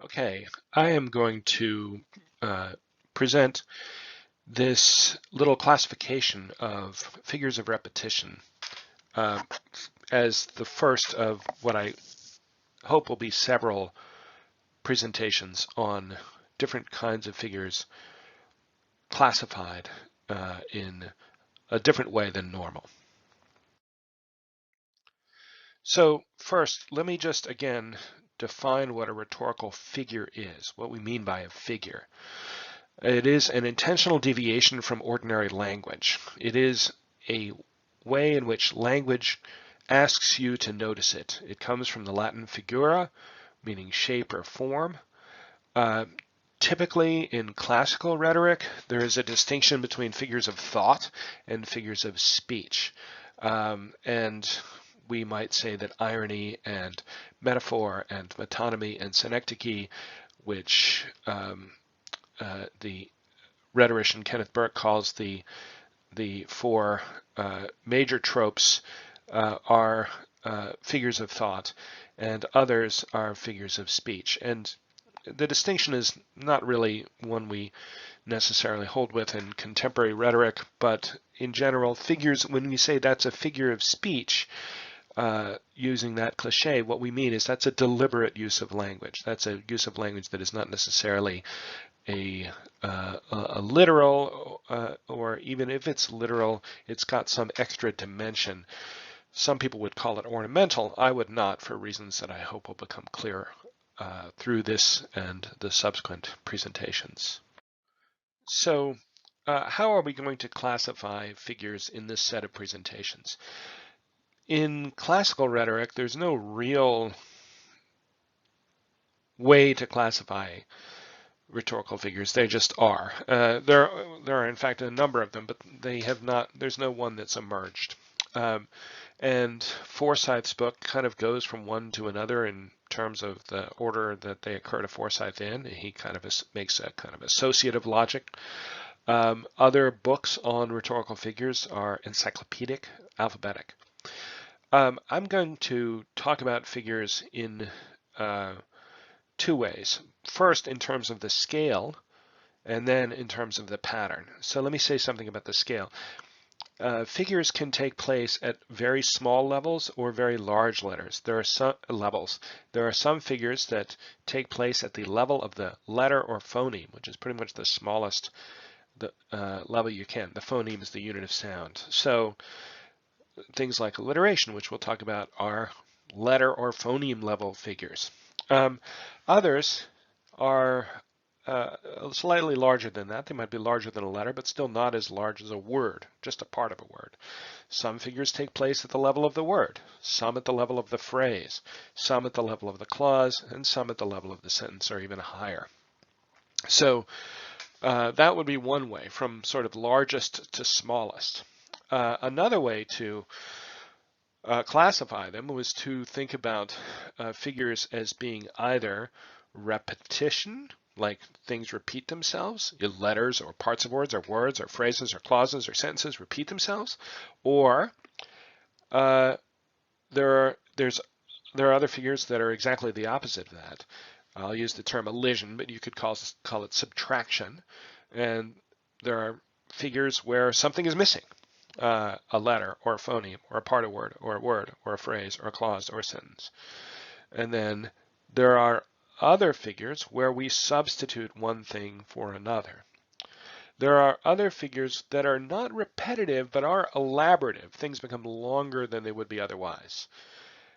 Okay, I am going to present this little classification of figures of repetition uh, as the first of what I hope will be several presentations on different kinds of figures classified in a different way than normal. So first, let me just again define what a rhetorical figure is, what we mean by a figure. It is an intentional deviation from ordinary language. It is a way in which language asks you to notice it. It comes from the Latin figura, meaning shape or form. Typically in classical rhetoric, there is a distinction between figures of thought and figures of speech. And we might say that irony and metaphor and metonymy and synecdoche, which the rhetorician Kenneth Burke calls the four major tropes, are figures of thought, and others are figures of speech. And the distinction is not really one we necessarily hold with in contemporary rhetoric, but in general, figures, when we say that's a figure of speech, using that cliche, what we mean is that's a deliberate use of language. That's a use of language that is not necessarily a literal, or even if it's literal, it's got some extra dimension. Some people would call it ornamental. I would not, for reasons that I hope will become clear through this and the subsequent presentations. So how are we going to classify figures in this set of presentations? In classical rhetoric, there's no real way to classify rhetorical figures. They just are. There are in fact a number of them, but they have not. There's no one that's emerged. And Forsyth's book kind of goes from one to another in terms of the order that they occur to Forsyth in. He kind of makes a kind of associative logic. Other books on rhetorical figures are encyclopedic, alphabetic. I'm going to talk about figures in two ways. First, in terms of the scale, and then in terms of the pattern. So let me say something about the scale. Figures can take place at very small levels or very large letters. There are some levels. There are some figures that take place at the level of the letter or phoneme, which is pretty much the smallest level you can. The phoneme is the unit of sound. So things like alliteration, which we'll talk about, are letter or phoneme level figures. Others are slightly larger than that. They might be larger than a letter, but still not as large as a word, just a part of a word. Some figures take place at the level of the word, some at the level of the phrase, some at the level of the clause, and some at the level of the sentence, or even higher. So that would be one way, from sort of largest to smallest. Another way to classify them was to think about figures as being either repetition, like things repeat themselves, letters or parts of words or phrases or clauses or sentences repeat themselves, or there are other figures that are exactly the opposite of that. I'll use the term elision, but you could call it subtraction. And there are figures where something is missing. A letter or a phoneme or a part of word or a phrase or a clause or a sentence. And then there are other figures where we substitute one thing for another. There are other figures that are not repetitive but are elaborative. Things become longer than they would be otherwise.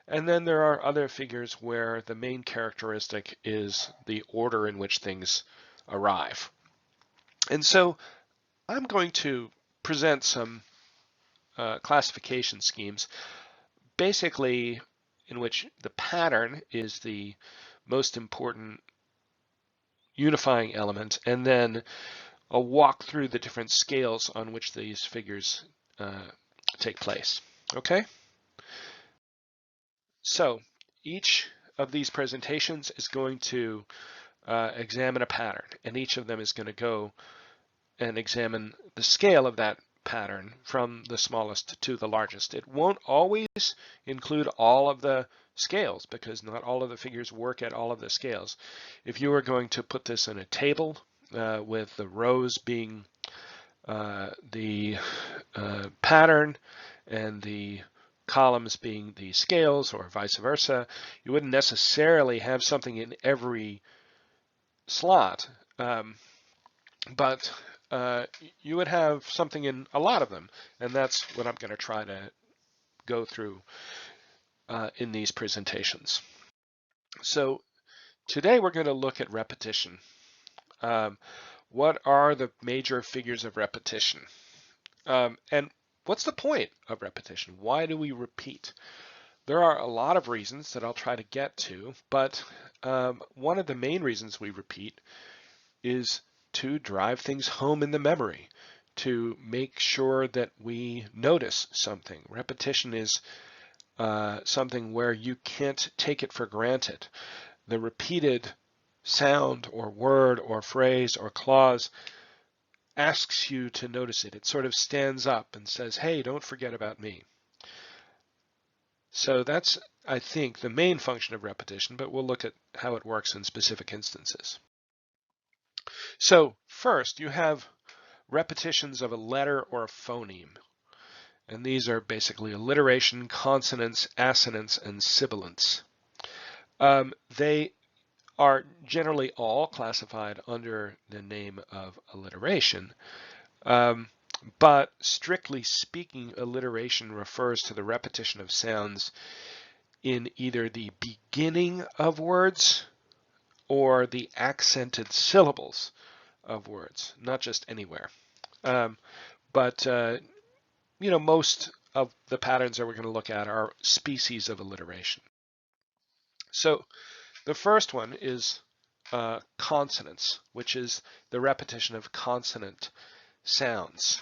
And then there are other figures where the main characteristic is the order in which things arrive. And so I'm going to present some classification schemes, basically in which the pattern is the most important unifying element, and then a walk through the different scales on which these figures take place. Okay? So each of these presentations is going to examine a pattern, and each of them is going to go and examine the scale of that pattern from the smallest to the largest. It won't always include all of the scales, because not all of the figures work at all of the scales. If you were going to put this in a table with the rows being the pattern and the columns being the scales, or vice versa, you wouldn't necessarily have something in every slot, but you would have something in a lot of them, and that's what I'm going to try to go through in these presentations. So today we're going to look at repetition. What are the major figures of repetition? And what's the point of repetition? Why do we repeat? There are a lot of reasons that I'll try to get to, but one of the main reasons we repeat is to drive things home in the memory, to make sure that we notice something. Repetition is something where you can't take it for granted. The repeated sound or word or phrase or clause asks you to notice it. It sort of stands up and says, hey, don't forget about me. So that's, I think, the main function of repetition, but we'll look at how it works in specific instances. So first, you have repetitions of a letter or a phoneme. And these are basically alliteration, consonants, assonance, and sibilants. They are generally all classified under the name of alliteration. But strictly speaking, alliteration refers to the repetition of sounds in either the beginning of words or the accented syllables of words, not just anywhere. But most of the patterns that we're going to look at are species of alliteration. So the first one is consonants, which is the repetition of consonant sounds.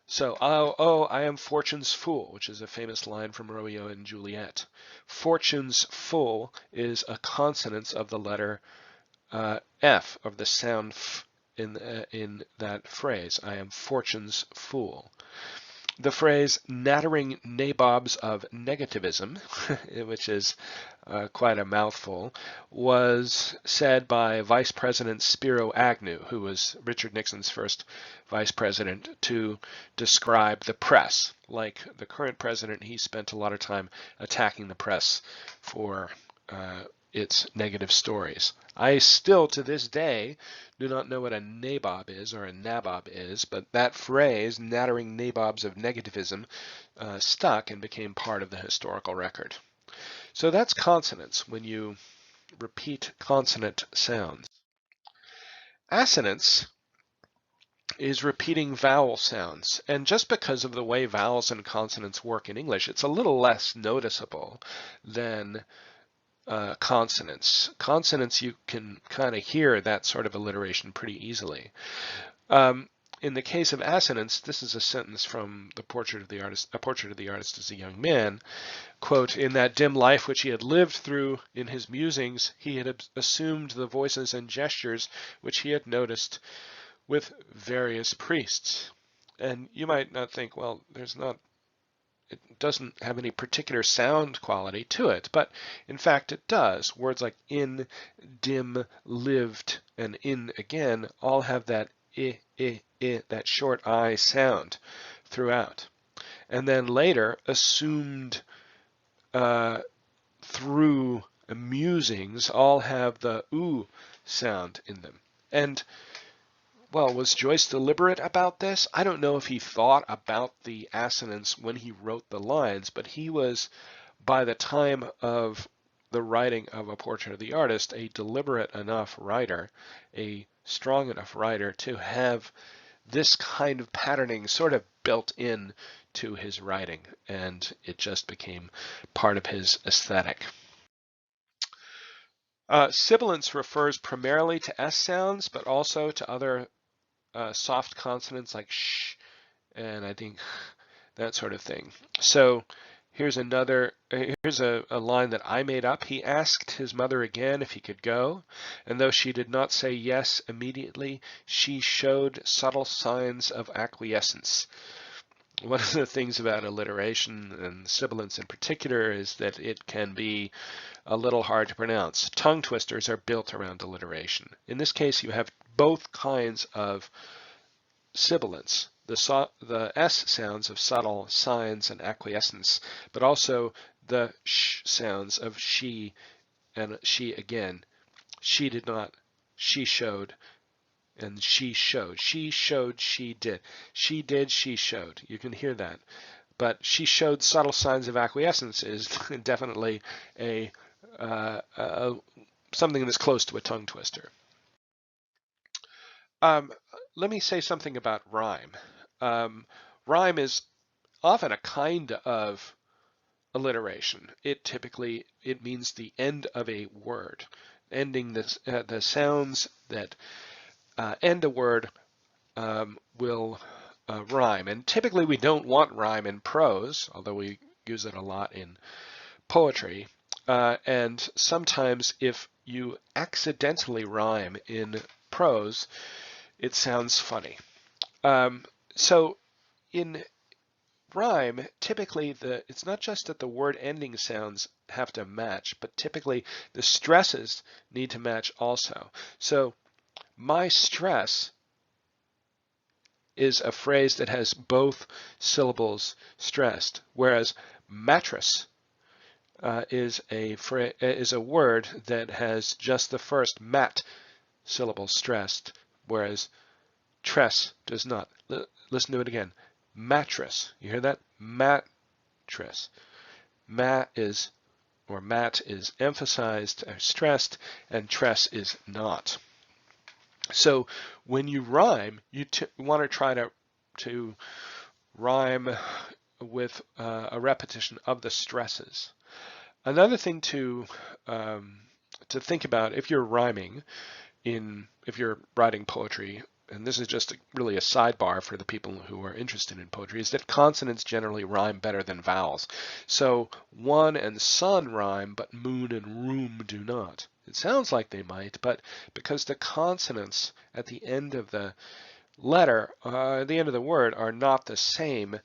So, oh, I am Fortune's fool, which is a famous line from Romeo and Juliet. Fortune's fool is a consonance of the letter F, of the sound F in that phrase. I am Fortune's fool. The phrase nattering nabobs of negativism, which is quite a mouthful, was said by Vice President Spiro Agnew, who was Richard Nixon's first vice president, to describe the press. Like the current president, he spent a lot of time attacking the press for its negative stories. I still, to this day, do not know what a nabob is or a nabob is, but that phrase, nattering nabobs of negativism, stuck and became part of the historical record. So that's consonants, when you repeat consonant sounds. Assonance is repeating vowel sounds, and just because of the way vowels and consonants work in English, it's a little less noticeable than consonants. Consonants, you can kind of hear that sort of alliteration pretty easily. In the case of assonance, this is a sentence from the Portrait of the Artist, A Portrait of the Artist as a Young Man. Quote, in that dim life which he had lived through in his musings, he had assumed the voices and gestures which he had noticed with various priests. And you might not think, well, it doesn't have any particular sound quality to it, but in fact it does. Words like in, dim, lived, and in again all have that I, that short I sound throughout. And then later, assumed through musings all have the oo sound in them. And well, was Joyce deliberate about this? I don't know if he thought about the assonance when he wrote the lines, but he was, by the time of the writing of A Portrait of the Artist, a deliberate enough writer, a strong enough writer to have this kind of patterning sort of built in to his writing, and it just became part of his aesthetic. Sibilance refers primarily to S sounds, but also to other soft consonants like sh and I think that sort of thing. So here's a line that I made up. He asked his mother again if he could go, and though she did not say yes immediately, she showed subtle signs of acquiescence. one of the things about alliteration and sibilance in particular is that it can be a little hard to pronounce. Tongue twisters are built around alliteration. In this case, you have both kinds of sibilance, the S sounds of subtle signs and acquiescence, but also the sh sounds of she and she again. She did not, she showed, and she showed. She showed, she did. She did, she showed. You can hear that. But she showed subtle signs of acquiescence is definitely a, something that's close to a tongue twister. Um, Let me say something about rhyme. Rhyme is often a kind of alliteration. It means the end of a word, ending the sounds that end a word will rhyme. And typically we don't want rhyme in prose, although we use it a lot in poetry. And sometimes if you accidentally rhyme in prose, it sounds funny. So in rhyme, typically it's not just that the word ending sounds have to match, but typically the stresses need to match also. So my stress is a phrase that has both syllables stressed, whereas mattress is a word that has just the first mat syllable stressed, whereas tress does not. Listen to it again. Mattress. You hear that? Mattress. Mat is emphasized or stressed, and tress is not. So when you rhyme, you want to try to rhyme with a repetition of the stresses. Another thing to think about if you're rhyming if you're writing poetry, and this is just really a sidebar for the people who are interested in poetry, is that consonants generally rhyme better than vowels. So one and sun rhyme, but moon and room do not. It sounds like they might, but because the consonants at the end of the letter, at the end of the word, are not the same,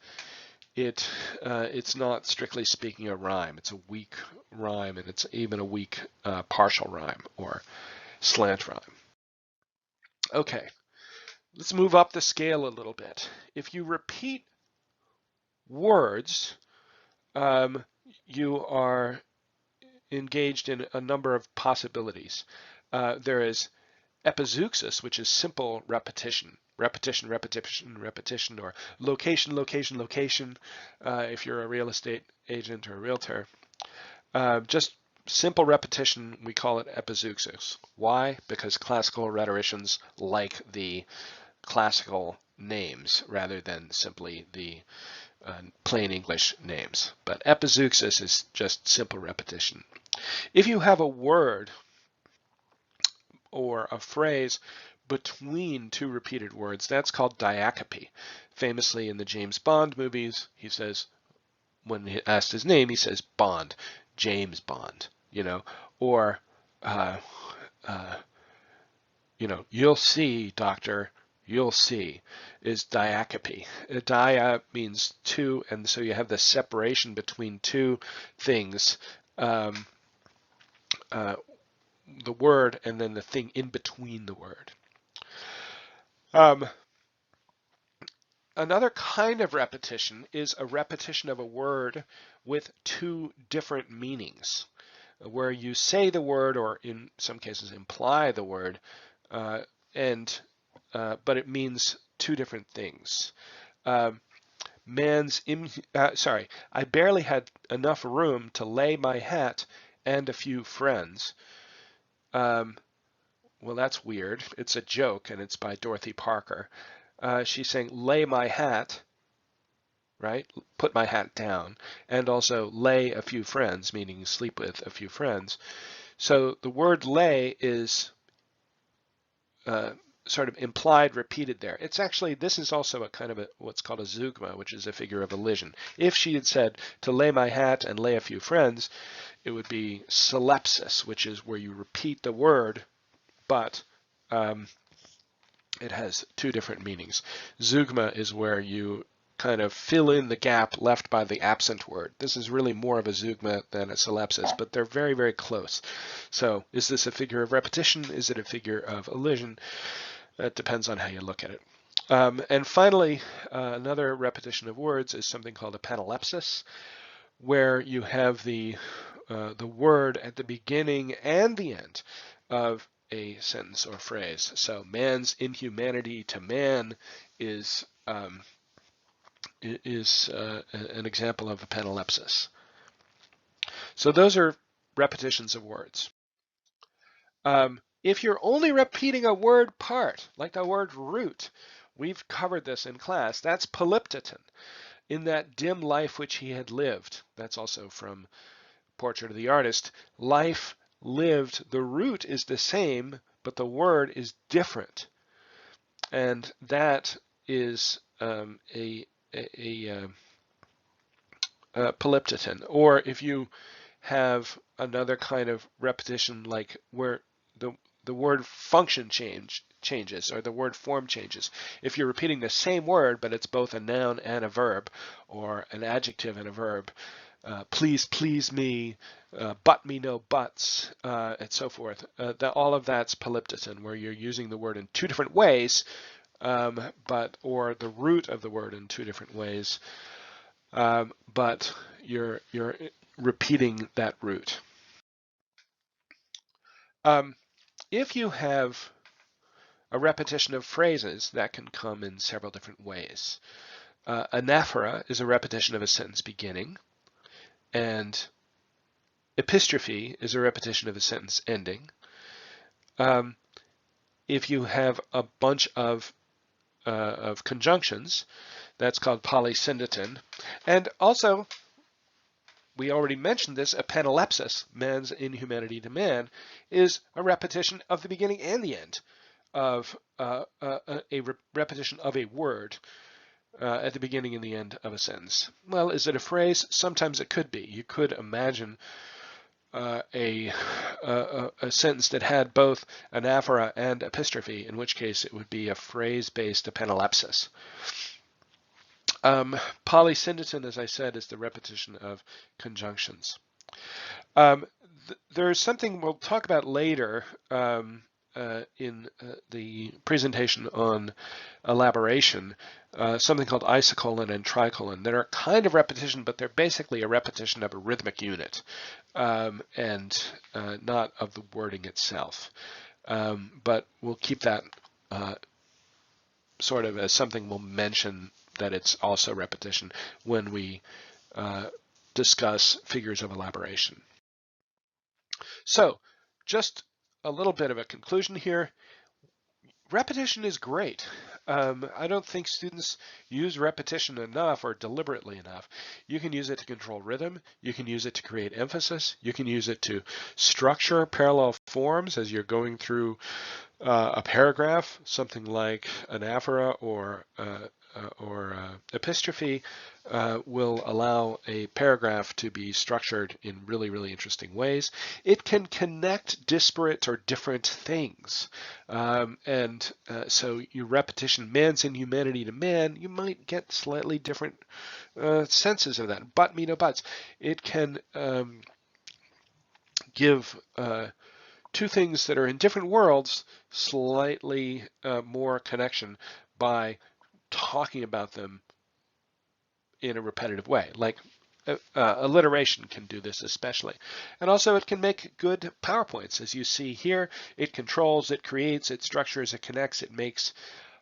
it's not strictly speaking a rhyme. It's a weak rhyme, and it's even a weak partial rhyme or slant rhyme. Okay, let's move up the scale a little bit. If you repeat words, you are engaged in a number of possibilities. There is epizeuxis, which is simple repetition. Repetition, repetition, repetition, or location, location, location, if you're a real estate agent or a realtor. Just simple repetition, we call it epizeuxis. Why? Because classical rhetoricians like the classical names rather than simply the plain English names. But epizeuxis is just simple repetition. If you have a word or a phrase between two repeated words, that's called diacope. Famously in the James Bond movies, he says, when he asked his name, he says Bond, James Bond, or you'll see, doctor, you'll see, is diacope. Dia means two, and so you have the separation between two things, the word and then the thing in between the word. Another kind of repetition is a repetition of a word with two different meanings, where you say the word, or in some cases imply the word, but it means two different things. I barely had enough room to lay my hat and a few friends. Well, that's weird. It's a joke, and it's by Dorothy Parker. She's saying, lay my hat, right? Put my hat down, and also lay a few friends, meaning sleep with a few friends. So the word lay is sort of implied repeated there. It's actually, this is also a kind of what's called a zeugma, which is a figure of elision. If she had said to lay my hat and lay a few friends, it would be solipsis, which is where you repeat the word, but it has two different meanings. Zeugma is where you kind of fill in the gap left by the absent word. This is really more of a zeugma than a solipsis, but they're very, very close. So is this a figure of repetition? Is it a figure of elision? That depends on how you look at it. And finally, another repetition of words is something called a panalepsis, where you have the word at the beginning and the end of a sentence or phrase. So man's inhumanity to man is an example of a panalepsis. So those are repetitions of words. If you're only repeating a word part, like the word root, we've covered this in class, that's polyptoton. In that dim life which he had lived, that's also from Portrait of the Artist, life lived, the root is the same, but the word is different. And that is a polyptoton. Or if you have another kind of repetition, like where the word function changes, or the word form changes. If you're repeating the same word, but it's both a noun and a verb, or an adjective and a verb, please, please me, but me no buts, and so forth. All of that's polyptoton, where you're using the word in two different ways, or the root of the word in two different ways, but you're repeating that root. If you have a repetition of phrases, that can come in several different ways. Anaphora is a repetition of a sentence beginning, and epistrophe is a repetition of a sentence ending. If you have a bunch of conjunctions, that's called polysyndeton. And also, we already mentioned this, a panalepsis, man's inhumanity to man, is a repetition of the beginning and the end of a repetition of a word at the beginning and the end of a sentence. Well, is it a phrase? Sometimes it could be. You could imagine a sentence that had both anaphora and epistrophe, in which case it would be a phrase-based panalepsis. Polysyndeton, as I said, is the repetition of conjunctions. There's something we'll talk about later in the presentation on elaboration, something called isocolon and tricolon that are kind of repetition, but they're basically a repetition of a rhythmic unit and not of the wording itself. But we'll keep that sort of as something we'll mention, that it's also repetition when we discuss figures of elaboration. So just a little bit of a conclusion here. Repetition is great. I don't think students use repetition enough or deliberately enough. You can use it to control rhythm. You can use it to create emphasis. You can use it to structure parallel forms as you're going through a paragraph, something like anaphora or epistrophe will allow a paragraph to be structured in really, really interesting ways. It can connect disparate or different things. So your repetition, man's inhumanity to man, you might get slightly different senses of that. But me no buts. It can give two things that are in different worlds slightly more connection by talking about them in a repetitive way. Like alliteration can do this especially. And also it can make good PowerPoints. As you see here, it controls, it creates, it structures, it connects, it makes.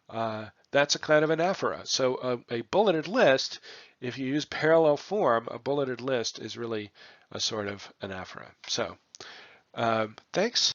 That's a kind of anaphora. So a bulleted list, if you use parallel form, a bulleted list is really a sort of anaphora. So thanks.